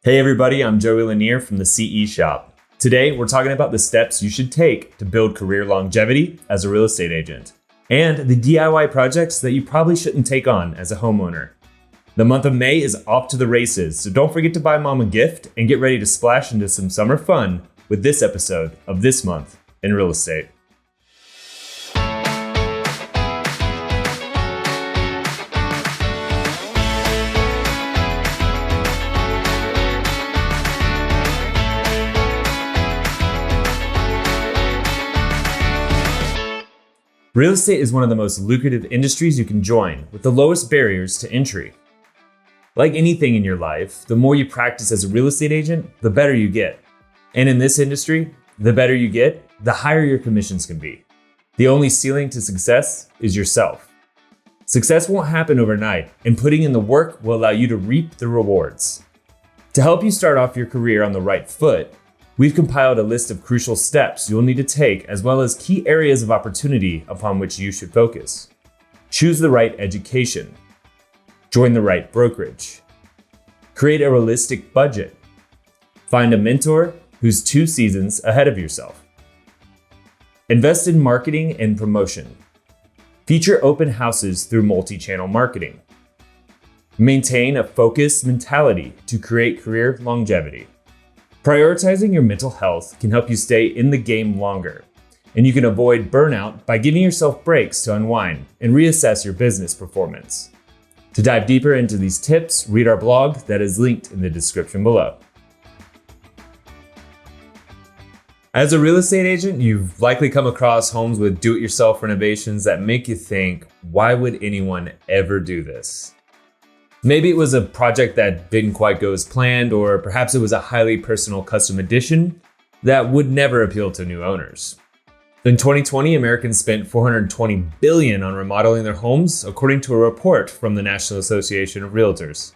Hey everybody, I'm Joey Lanier from the CE Shop. Today, we're talking about the steps you should take to build career longevity as a real estate agent, and the DIY projects that you probably shouldn't take on as a homeowner. The month of May is off to the races, so don't forget to buy mom a gift and get ready to splash into some summer fun with this episode of This Month in Real Estate. Real estate is one of the most lucrative industries you can join, with the lowest barriers to entry. Like anything in your life, the more you practice as a real estate agent, the better you get. And in this industry, the better you get, the higher your commissions can be. The only ceiling to success is yourself. Success won't happen overnight, and putting in the work will allow you to reap the rewards. To help you start off your career on the right foot, we've compiled a list of crucial steps you'll need to take, as well as key areas of opportunity upon which you should focus. Choose the right education. Join the right brokerage. Create a realistic budget. Find a mentor who's 2 seasons ahead of yourself. Invest in marketing and promotion. Feature open houses through multi-channel marketing. Maintain a focused mentality to create career longevity. Prioritizing your mental health can help you stay in the game longer, and you can avoid burnout by giving yourself breaks to unwind and reassess your business performance. To dive deeper into these tips, read our blog that is linked in the description below. As a real estate agent, you've likely come across homes with do-it-yourself renovations that make you think, why would anyone ever do this? Maybe it was a project that didn't quite go as planned, or perhaps it was a highly personal custom addition that would never appeal to new owners. In 2020, Americans spent $420 billion on remodeling their homes, according to a report from the National Association of Realtors.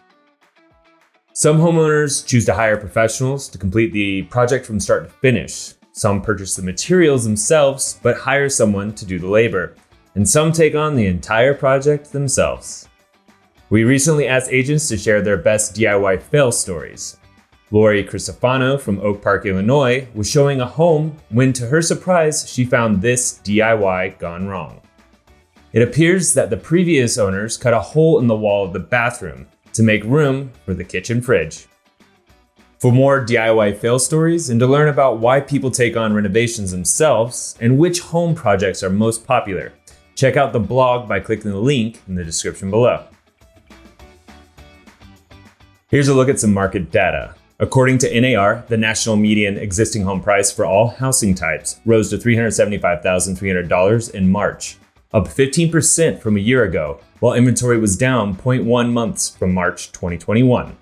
Some homeowners choose to hire professionals to complete the project from start to finish. Some purchase the materials themselves, but hire someone to do the labor. And some take on the entire project themselves. We recently asked agents to share their best DIY fail stories. Lori Cristofano from Oak Park, Illinois, was showing a home when, to her surprise, she found this DIY gone wrong. It appears that the previous owners cut a hole in the wall of the bathroom to make room for the kitchen fridge. For more DIY fail stories and to learn about why people take on renovations themselves and which home projects are most popular, check out the blog by clicking the link in the description below. Here's a look at some market data. According to NAR, the national median existing home price for all housing types rose to $375,300 in March, up 15% from a year ago, while inventory was down 0.1 months from March 2021.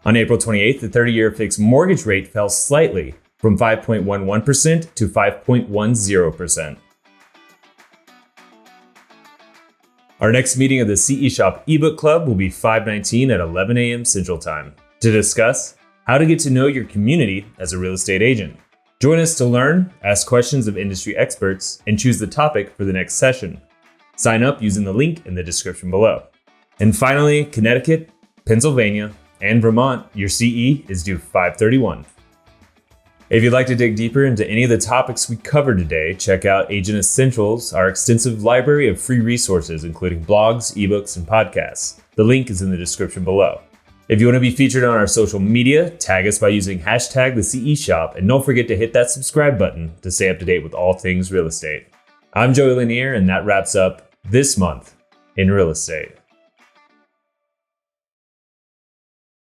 On April 28th, the 30-year fixed mortgage rate fell slightly from 5.11% to 5.10%. Our next meeting of the CE Shop ebook club will be 5/19 at 11 a.m. Central Time to discuss how to get to know your community as a real estate agent. Join us to learn, ask questions of industry experts, and choose the topic for the next session. Sign up using the link in the description below. And finally, Connecticut, Pennsylvania, and Vermont, your CE is due 5/31. If you'd like to dig deeper into any of the topics we covered today, check out Agent Essentials, our extensive library of free resources, including blogs, ebooks, and podcasts. The link is in the description below. If you want to be featured on our social media, tag us by using hashtag the CE Shop, and don't forget to hit that subscribe button to stay up to date with all things real estate. I'm Joey Lanier, and that wraps up This Month in Real Estate.